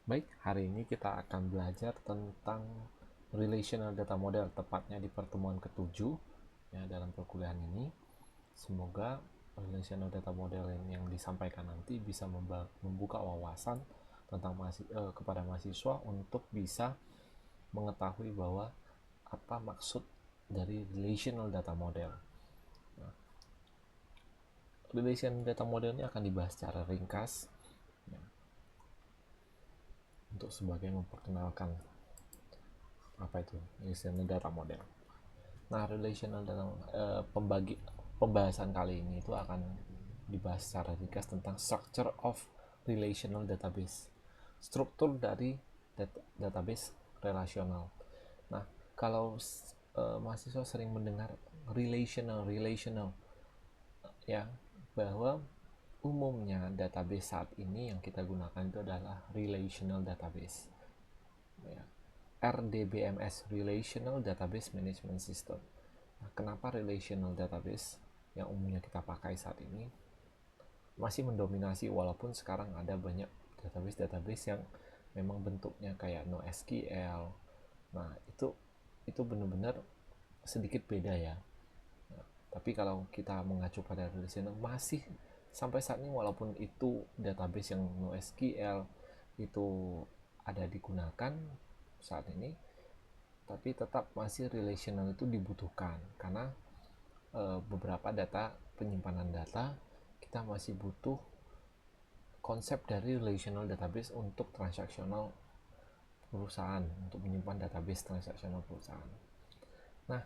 Baik, hari ini kita akan belajar tentang relational data model, tepatnya di pertemuan ke-7 ya, dalam perkuliahan ini. Semoga relational data model yang disampaikan nanti bisa membuka wawasan tentang kepada mahasiswa untuk bisa mengetahui bahwa apa maksud dari relational data model. Nah, relational data model ini akan dibahas secara ringkas ya, untuk sebagai memperkenalkan apa itu relational data model. Nah, relational dalam pembahasan kali ini itu akan dibahas secara ringkas tentang structure of relational database. Struktur dari database relasional. Nah, kalau mahasiswa sering mendengar relational ya, bahwa umumnya database saat ini yang kita gunakan itu adalah relational database. Ya. RDBMS, Relational Database Management System. Nah, kenapa relational database yang umumnya kita pakai saat ini masih mendominasi, walaupun sekarang ada banyak database-database yang memang bentuknya kayak NoSQL. Nah, itu benar-benar sedikit beda ya. Nah, tapi kalau kita mengacu pada relational, masih sampai saat ini walaupun itu database yang NoSQL itu ada digunakan saat ini, tapi tetap masih relational itu dibutuhkan karena beberapa penyimpanan data kita masih butuh konsep dari relational database untuk transaksional perusahaan, untuk menyimpan database transaksional perusahaan. Nah,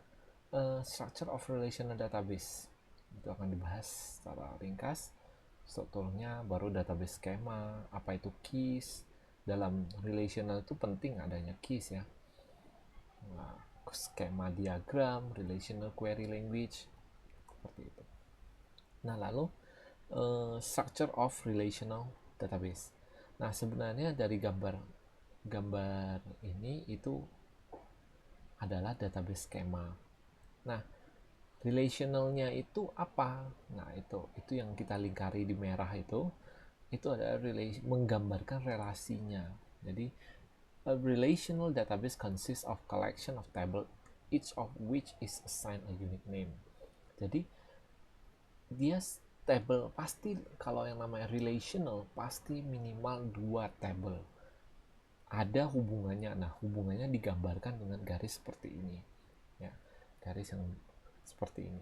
structure of relational database itu akan dibahas secara ringkas. Strukturnya, baru database skema, apa itu keys. Dalam relational itu penting adanya keys ya. Nah, skema diagram, relational query language, seperti itu. Nah, lalu structure of relational database. Nah, sebenarnya dari gambar ini itu adalah database skema. Nah, relationalnya itu apa? Nah, itu yang kita lingkari di merah itu adalah menggambarkan relasinya. Jadi, a relational database consists of collection of table, each of which is assigned a unique name. Jadi, dia table pasti, kalau yang namanya relational pasti minimal 2 table, ada hubungannya. Nah, hubungannya digambarkan dengan garis seperti ini ya, garis yang seperti ini.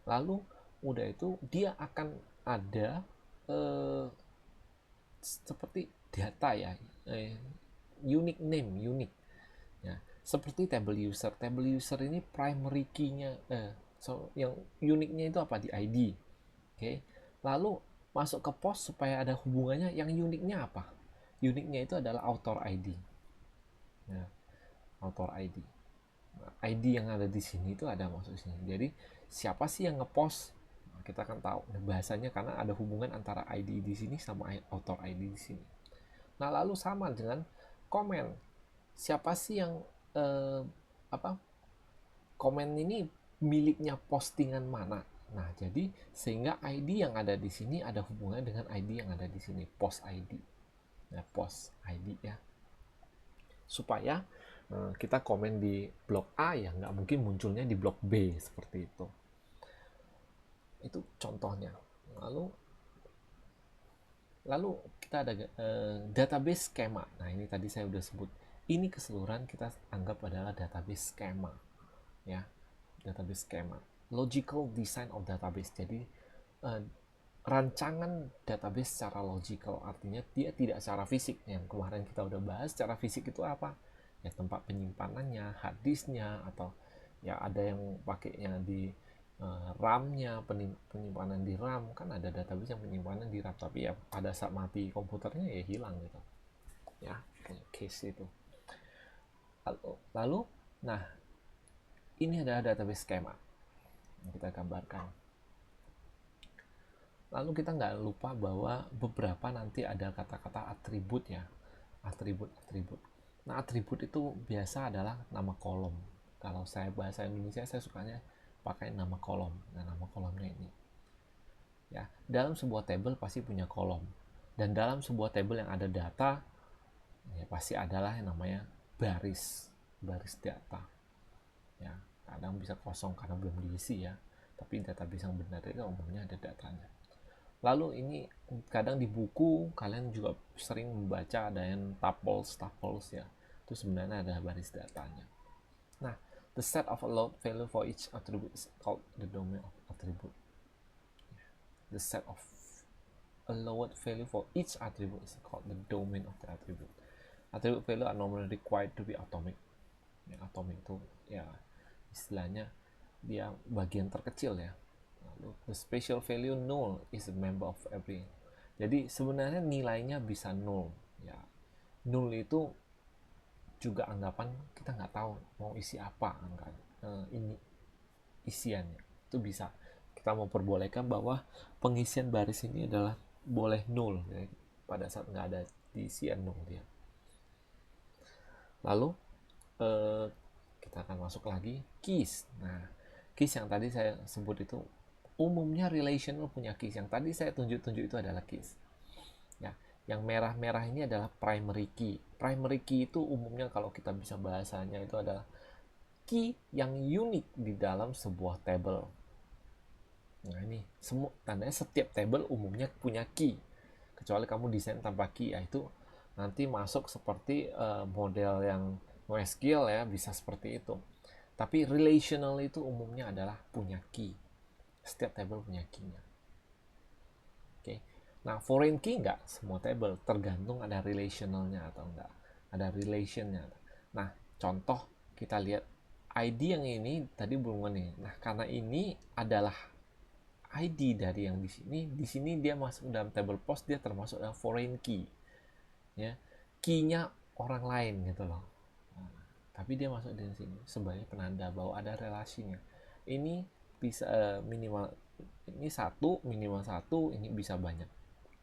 Lalu udah itu dia akan ada seperti data ya, unique name, unique ya, seperti table user ini primary key-nya, yang uniknya itu apa, di ID. Oke, lalu masuk ke post supaya ada hubungannya, yang uniknya apa, uniknya itu adalah author ID ya, author ID. Nah, ID yang ada di sini itu ada masuk sini, jadi siapa sih yang ngepost, nah, kita kan tahu bahasanya karena ada hubungan antara ID di sini sama author ID di sini. Nah, lalu sama dengan komen, siapa sih yang eh, apa, komen ini miliknya postingan mana. Nah, jadi sehingga ID yang ada di sini ada hubungannya dengan ID yang ada di sini, post ID. Nah, post ID ya. Supaya kita komen di blog A ya nggak mungkin munculnya di blog B, seperti itu. Itu contohnya. Lalu kita ada database skema. Nah, ini tadi saya udah sebut. Ini keseluruhan kita anggap adalah database skema ya, database skema, logical design of database. Jadi uh, rancangan database secara logical, artinya dia tidak secara fisik. Yang kemarin kita udah bahas, secara fisik itu apa ya, tempat penyimpanannya, hard disknya, atau ya ada yang pakainya di RAM-nya, penyimpanan di RAM. Kan ada database yang penyimpanan di RAM, tapi ya pada saat mati komputernya ya hilang gitu ya, kayak case itu. Lalu nah, ini adalah database skema yang kita gambarkan. Lalu kita nggak lupa bahwa beberapa nanti ada kata-kata atribut ya, atribut. Nah, atribut itu biasa adalah nama kolom. Kalau saya bahasa Indonesia, saya sukanya pakai nama kolom. Nah, nama kolomnya ini ya, dalam sebuah table pasti punya kolom, dan dalam sebuah table yang ada data ya pasti adalah yang namanya baris data. Ya, kadang bisa kosong karena belum diisi ya, tapi database yang benar itu umumnya ada datanya. Lalu ini kadang di buku kalian juga sering membaca ada yang tuples ya, itu sebenarnya ada baris datanya. Nah, the set of allowed value for each attribute is called the domain of attribute. The set of allowed value for each attribute is called the domain of the attribute. Attribute value are normally required to be atomic. Ya, atomic itu ya istilahnya dia bagian terkecil ya. Lalu the special value null is a member of every. Jadi sebenarnya nilainya bisa null ya. Null itu juga anggapan kita nggak tahu mau isi apa angka ini isiannya, itu bisa kita memperbolehkan bahwa pengisian baris ini adalah boleh null ya, pada saat nggak ada diisian null dia. Lalu kita akan masuk lagi keys. Nah, keys yang tadi saya sebut itu umumnya relational punya keys. Yang tadi saya tunjuk-tunjuk itu adalah keys. Ya, yang merah-merah ini adalah primary key. Primary key itu umumnya kalau kita bisa bahasanya itu adalah key yang unik di dalam sebuah table. Nah, ini semua tandanya setiap table umumnya punya key. Kecuali kamu desain tanpa key, ya itu nanti masuk seperti model yang NoSQL ya, bisa seperti itu. Tapi relational itu umumnya adalah punya key. Setiap table punya key-nya. Oke. Nah, foreign key enggak semua table, tergantung ada relationalnya atau enggak. Ada relationnya. Nah, contoh kita lihat ID yang ini tadi belum nih. Nah, karena ini adalah ID dari yang di sini dia masuk dalam table post, dia termasuk dalam foreign key. Ya. Key-nya orang lain gitu loh. Tapi dia masuk di sini sebagai penanda bahwa ada relasinya. Ini bisa minimal ini satu, minimal satu, ini bisa banyak.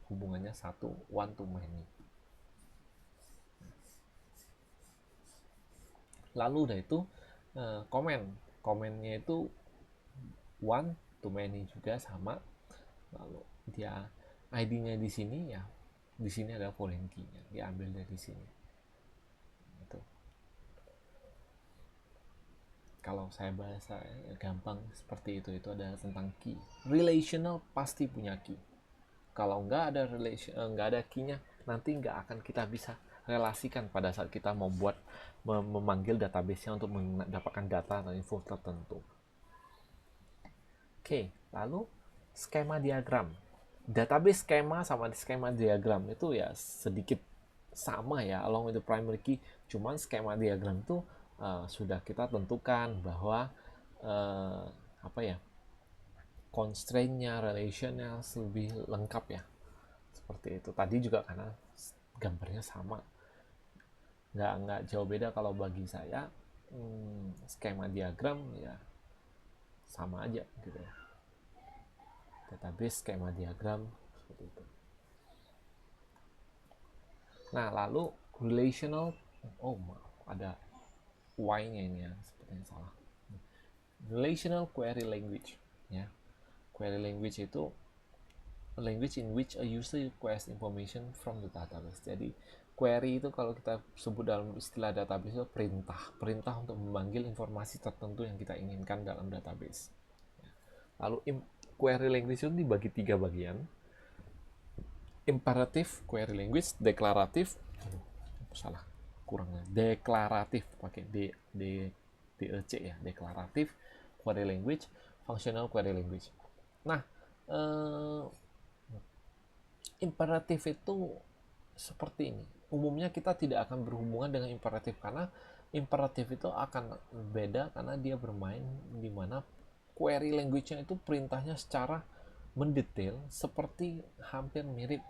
Hubungannya satu, one to many. Lalu udah itu komennya itu one to many juga sama. Lalu dia ID-nya di sini ya, di sini ada foreign key-nya, diambil dari sini. Kalau saya bahasa gampang seperti itu adalah tentang key. Relational pasti punya key. Kalau nggak ada nggak ada key-nya, nanti nggak akan kita bisa relasikan pada saat kita membuat memanggil database-nya untuk mendapatkan data atau info tertentu. Oke, lalu skema diagram. Database skema sama skema diagram itu ya sedikit sama ya, along with the primary key. Cuman skema diagram itu sudah kita tentukan bahwa constraint-nya, relationnya lebih lengkap ya, seperti itu. Tadi juga karena gambarnya sama, nggak jauh beda. Kalau bagi saya skema diagram ya sama aja gitu ya, database skema diagram seperti itu. Nah, lalu relational, ada Y-nya ini ya, sepertinya salah. Relational query language ya. Query language itu language in which a user requests information from the database. Jadi query itu kalau kita sebut dalam istilah database itu perintah untuk memanggil informasi tertentu yang kita inginkan dalam database. Lalu query language itu dibagi 3 bagian. Imperative query language, deklaratif, deklaratif pakai DEC ya, deklaratif query language, functional query language. Nah, imperatif itu seperti ini. Umumnya kita tidak akan berhubungan dengan imperatif karena imperatif itu akan beda karena dia bermain di mana query language-nya itu perintahnya secara mendetail seperti hampir mirip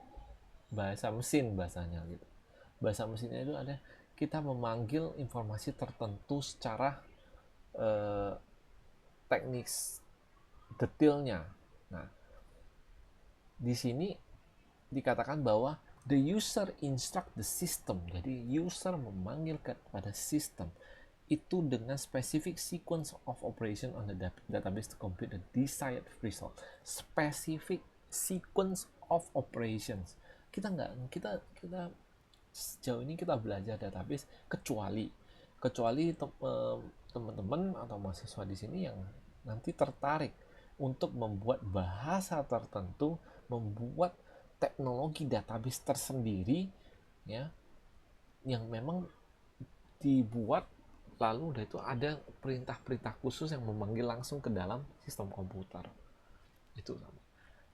bahasa mesin bahasanya gitu. Bahasa mesinnya itu ada kita memanggil informasi tertentu secara teknis detailnya. Nah, di sini dikatakan bahwa the user instruct the system. Jadi user memanggil kepada sistem itu dengan specific sequence of operation on the database to complete the desired result. Specific sequence of operations. Kita sejauh ini kita belajar database kecuali teman-teman atau mahasiswa di sini yang nanti tertarik untuk membuat bahasa tertentu, membuat teknologi database tersendiri, ya, yang memang dibuat lalu udah itu ada perintah-perintah khusus yang memanggil langsung ke dalam sistem komputer itu.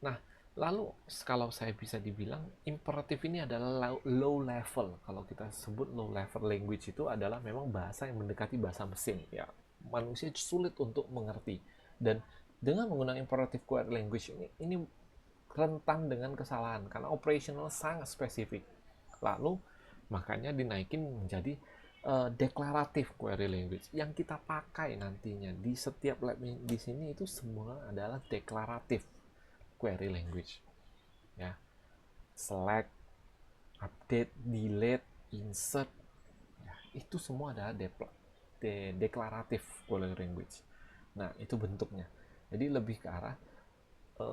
Nah, lalu kalau saya bisa dibilang imperatif ini adalah low level. Kalau kita sebut low level language itu adalah memang bahasa yang mendekati bahasa mesin, ya. Manusia sulit untuk mengerti, dan dengan menggunakan imperative query language ini rentan dengan kesalahan karena operational sangat spesifik. Lalu makanya dinaikin menjadi deklaratif query language yang kita pakai nantinya di setiap lab di sini itu semua adalah deklaratif query language, ya. Select, update, delete, insert, ya, itu semua adalah deklaratif query language. Nah, itu bentuknya. Jadi lebih ke arah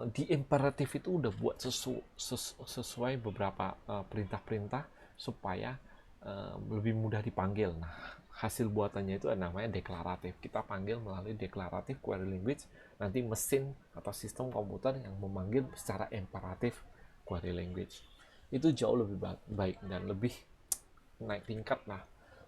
di imperatif itu udah buat sesuai beberapa perintah-perintah supaya lebih mudah dipanggil. Nah, hasil buatannya itu namanya deklaratif. Kita panggil melalui deklaratif query language, nanti mesin atau sistem komputer yang memanggil secara imperatif query language. Itu jauh lebih baik dan lebih naik tingkat lah.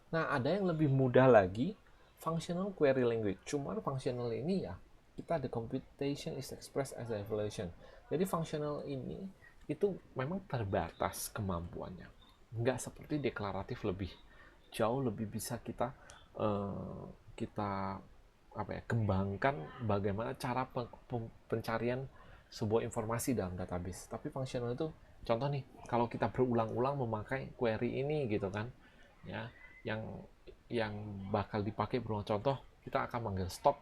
Nah, ada yang lebih mudah lagi, functional query language. Cuman functional ini ya, kita the computation is expressed as a evaluation. Jadi functional ini itu memang terbatas kemampuannya. Nggak seperti deklaratif, lebih jauh lebih bisa kita kita apa ya, kembangkan bagaimana cara pencarian sebuah informasi dalam database. Tapi functional itu contoh nih, kalau kita berulang-ulang memakai query ini gitu kan, ya, yang bakal dipakai berulang. Contoh, kita akan manggil stop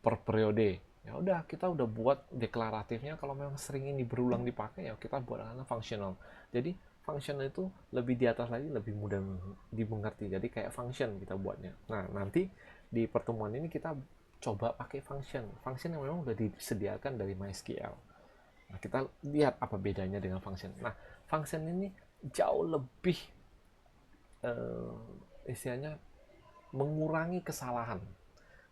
per periode. Ya udah, kita udah buat deklaratifnya. Kalau memang sering ini berulang dipakai, ya kita buat functional. Jadi function itu lebih di atas lagi, lebih mudah dimengerti. Jadi kayak function kita buatnya. Nah, nanti di pertemuan ini kita coba pakai function yang memang udah disediakan dari MySQL. Nah, kita lihat apa bedanya dengan function. Nah, function ini jauh lebih istilahnya mengurangi kesalahan.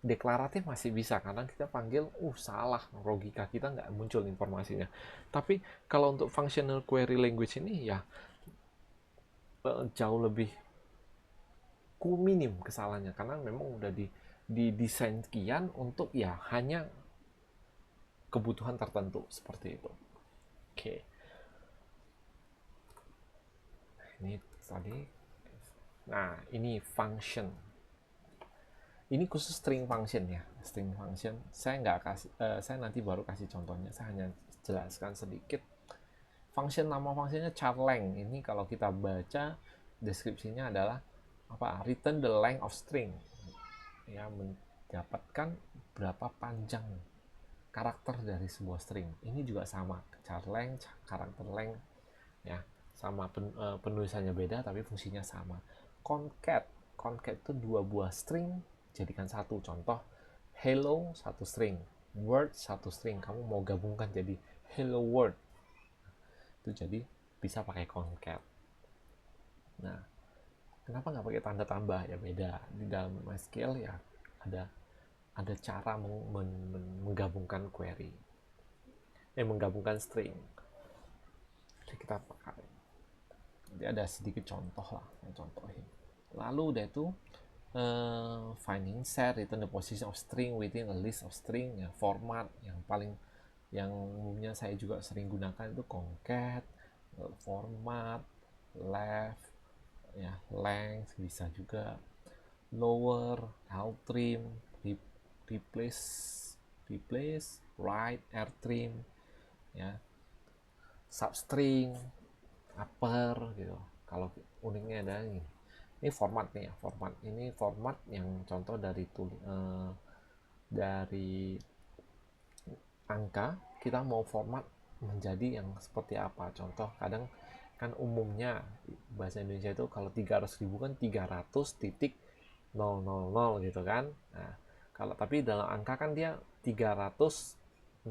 Deklaratif masih bisa karena kita panggil salah, logika kita nggak muncul informasinya. Tapi kalau untuk functional query language ini ya jauh lebih minim kesalahannya karena memang udah didesain sekian untuk ya hanya kebutuhan tertentu seperti itu. Oke. Ini tadi. Nah, ini function. Ini khusus string function ya. String function. Saya nggak kasih, saya nanti baru kasih contohnya. Saya hanya jelaskan sedikit. Function, nama fungsinya charlength. Ini kalau kita baca deskripsinya adalah apa? Return the length of string. Ya, mendapatkan berapa panjang karakter dari sebuah string. Ini juga sama. Char length, karakter length, ya, sama penulisannya beda tapi fungsinya sama. Concat itu dua buah string jadikan satu. Contoh, hello satu string, word satu string. Kamu mau gabungkan jadi hello world, itu jadi bisa pakai concat. Nah, kenapa nggak pakai tanda tambah? Ya beda. Di dalam MySQL ya ada cara menggabungkan query, menggabungkan string. Jadi kita pakai. Jadi ada sedikit contoh lah, contohin. Lalu udah itu finding set, return the position of string within a list of string. Ya, format yang umumnya saya juga sering gunakan itu concat, format, left, ya, length bisa juga, lower, altrim, replace, right, rtrim, ya, substring, upper gitu. Kalau uniknya ada ini format nih ya, format yang contoh dari angka, kita mau format menjadi yang seperti apa. Contoh, kadang kan umumnya bahasa Indonesia itu kalau 300.000 kan 300.000 gitu kan. Nah, kalau tapi dalam angka kan dia 300.000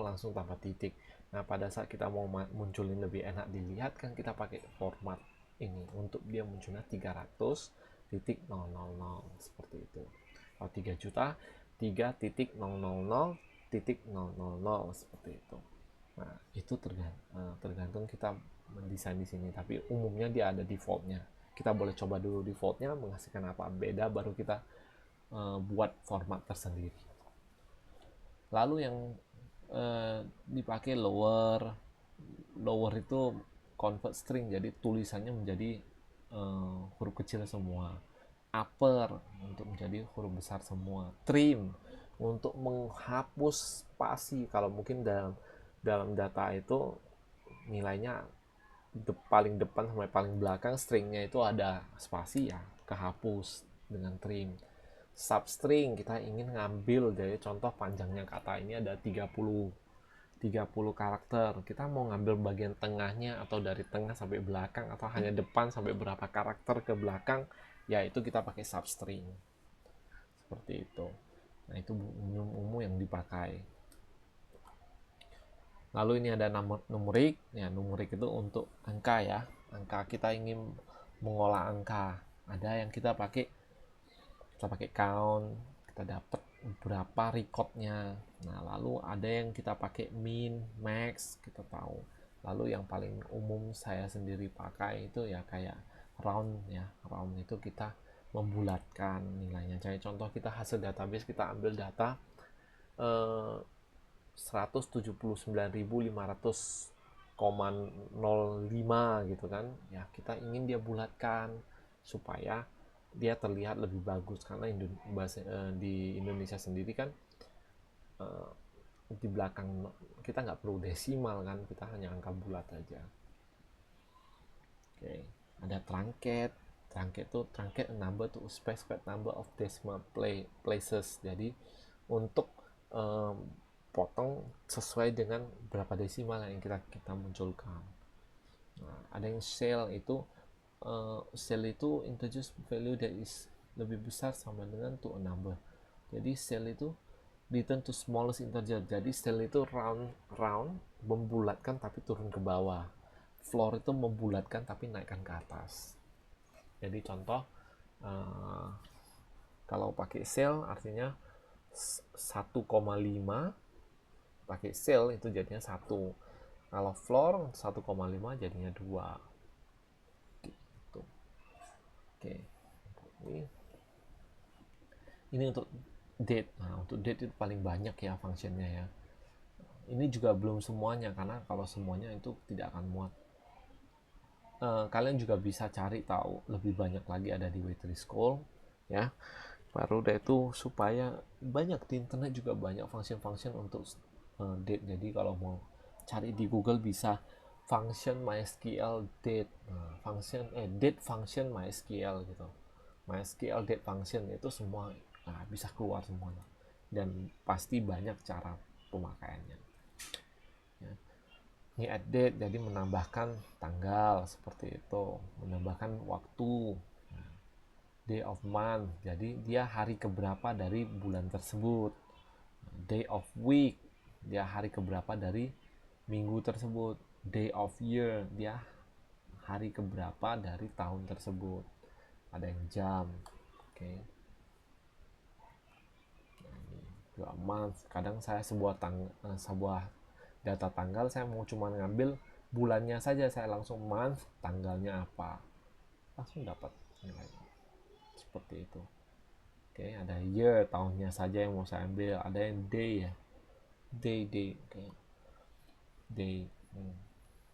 langsung tanpa titik. Nah, pada saat kita mau munculin lebih enak dilihat kan kita pakai format ini untuk dia munculnya 300.000 seperti itu. Kalau 3 juta 3.000.000 seperti itu. Nah, itu tergantung kita mendesain di sini, tapi umumnya dia ada defaultnya. Kita boleh coba dulu defaultnya menghasilkan apa beda, baru kita buat format tersendiri. Lalu yang dipakai lower itu convert string, jadi tulisannya menjadi huruf kecil semua. Upper untuk menjadi huruf besar semua. Trim untuk menghapus spasi. Kalau mungkin dalam data itu nilainya paling depan sampai paling belakang stringnya itu ada spasi, ya kehapus dengan trim. Substring kita ingin ngambil, jadi contoh panjangnya kata ini ada 30 karakter, kita mau ngambil bagian tengahnya atau dari tengah sampai belakang atau hanya depan sampai berapa karakter ke belakang, ya itu kita pakai substring seperti itu. Nah, itu umum yang dipakai. Lalu ini ada numerik. Ya, numerik itu untuk angka, ya. Angka, kita ingin mengolah angka. Ada yang kita pakai count, kita dapat berapa recordnya. Nah, lalu ada yang kita pakai min, max, kita tahu. Lalu yang paling umum saya sendiri pakai itu ya kayak round, ya. Round itu kita membulatkan nilainya. Jadi contoh kita hasil database, kita ambil data 179.500,05 gitu kan, ya kita ingin dia bulatkan supaya dia terlihat lebih bagus, karena di Indonesia sendiri kan di belakang kita nggak perlu desimal kan, kita hanya angka bulat aja. Oke, ada truncated. Truncate a number to specified number of decimal places, jadi untuk potong sesuai dengan berapa desimal yang kita munculkan. Nah, ada yang shell itu introduce value that is lebih besar sama dengan to a number. Jadi shell itu return to smallest integer. Jadi shell itu round membulatkan tapi turun ke bawah. Floor itu membulatkan tapi naikkan ke atas. Jadi contoh kalau pakai shell artinya 1,5, pakai shell itu jadinya 1. Kalau floor 1,5 jadinya 2 gitu. Oke, ini untuk date. Nah, untuk date itu paling banyak ya fungsinya, ya. Ini juga belum semuanya, karena kalau semuanya itu tidak akan muat. Kalian juga bisa cari tahu lebih banyak lagi, ada di Waitress School, ya. Baru deh itu supaya banyak di internet juga banyak function untuk date. Jadi kalau mau cari di Google bisa function MySQL date, date function MySQL gitu, MySQL date function, itu semua bisa keluar semuanya, dan pasti banyak cara pemakaiannya, ya. Ini add date, jadi menambahkan tanggal seperti itu, menambahkan waktu. Day of month, jadi dia hari keberapa dari bulan tersebut. Day of week, dia hari keberapa dari minggu tersebut. Day of year, dia hari keberapa dari tahun tersebut. Ada yang jam. Oke. Nah, month, kadang saya sebuah data tanggal, saya mau cuma ngambil bulannya saja, saya langsung month, tanggalnya apa, langsung dapat nilainya seperti itu. Oke, ada year, tahunnya saja yang mau saya ambil. Ada yang day, ya, day, okay.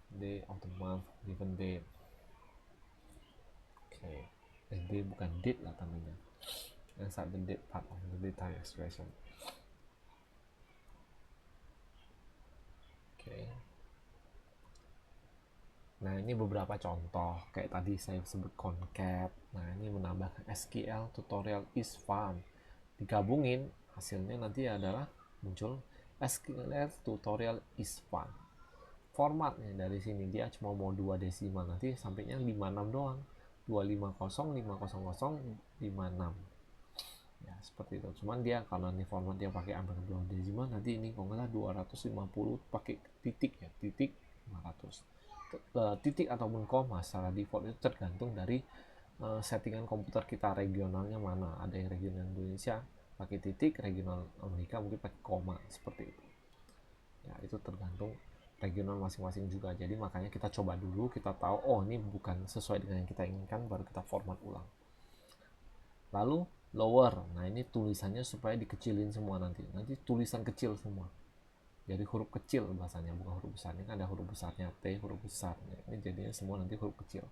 Day of the month, given date. Oke, day bukan date lah tandanya, yang saat the date part of the data expression. Oke. Nah, ini beberapa contoh. Kayak tadi saya sebut concat. Nah, ini menambahkan SQL tutorial is fun. Digabungin, hasilnya nanti adalah muncul SQL tutorial is fun. Formatnya dari sini dia cuma mau 2 desimal, nanti sampainya 56 doang. 250, 500, 56. Ya, seperti itu. Cuman dia kalau ini format dia pakai underscore decimal, nanti ini kalau nggak salah 250 pakai titik ya, titik 500. Titik ataupun koma secara default itu tergantung dari settingan komputer kita, regionalnya mana. Ada yang regional Indonesia pakai titik, regional Amerika mungkin pakai koma, seperti itu ya. Itu tergantung regional masing-masing juga. Jadi makanya kita coba dulu, kita tahu oh ini bukan sesuai dengan yang kita inginkan, baru kita format ulang. Lalu lower, nah ini tulisannya supaya dikecilin semua, nanti tulisan kecil semua, jadi huruf kecil bahasanya, bukan huruf besar. Ini kan ada huruf besarnya T, huruf besar, ini jadinya semua nanti huruf kecil.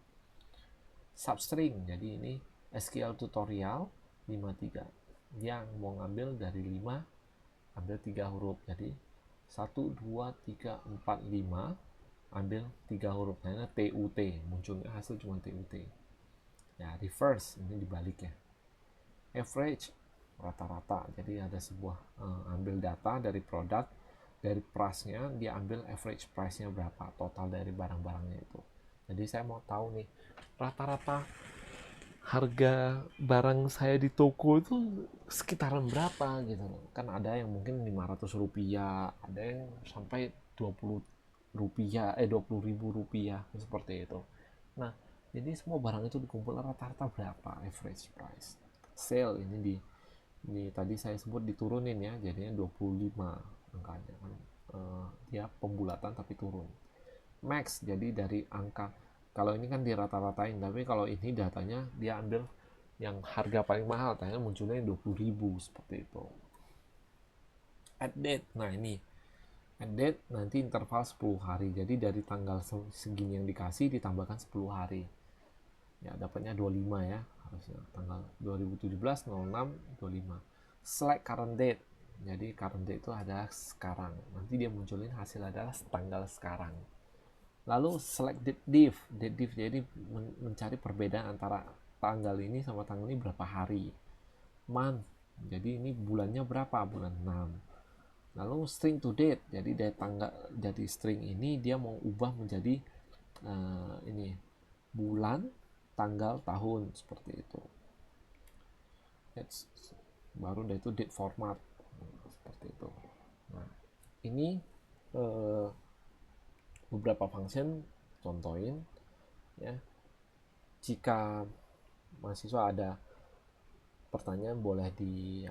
Substring, jadi ini SQL tutorial 53, dia mau ngambil dari 5, ambil 3 huruf, jadi 1, 2, 3, 4, 5, ambil 3 huruf, nah ini TUT, munculnya hasil cuma TUT ya. Reverse, ini dibalik ya. Average, rata-rata, jadi ada sebuah ambil data dari produk, dari price-nya dia ambil average price-nya berapa, total dari barang-barangnya itu. Jadi saya mau tahu nih rata-rata harga barang saya di toko itu sekitaran berapa gitu. Kan ada yang mungkin 500 rupiah, ada yang sampai 20 rupiah, 20.000 rupiah, seperti itu. Nah, jadi semua barang itu dikumpul rata-rata berapa average price. Sale ini di tadi saya sebut diturunin ya, jadinya 25 angkanya kan. Dia pembulatan tapi turun. Max, jadi dari angka, kalau ini kan dirata-ratain, tapi kalau ini datanya dia ambil yang harga paling mahal, tanya munculnya 20.000, seperti itu. Add date, nah ini add date nanti interval 10 hari, jadi dari tanggal segini yang dikasih ditambahkan 10 hari ya, dapatnya 25 ya, harusnya tanggal 2017 06 25. Select current date, jadi current date itu adalah sekarang, nanti dia munculin hasil adalah tanggal sekarang. Lalu select date diff, jadi mencari perbedaan antara tanggal ini sama tanggal ini berapa hari. Month, jadi ini bulannya berapa, bulan 6. Lalu string to date, jadi dari tanggal, jadi string ini dia mau ubah menjadi ini bulan, tanggal, tahun, seperti itu. Baru dari itu date format, seperti itu. Nah, ini beberapa function, contohin ya. Jika mahasiswa ada pertanyaan boleh di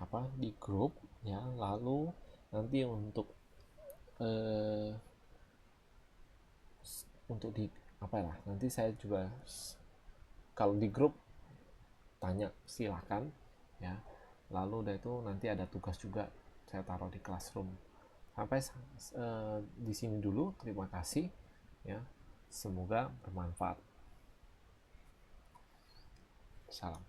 grup ya. Lalu nanti untuk di nanti saya juga kalau di grup tanya silahkan ya. Lalu udah itu nanti ada tugas juga saya taruh di classroom. Sampai di sini dulu, terima kasih ya, semoga bermanfaat. Salam.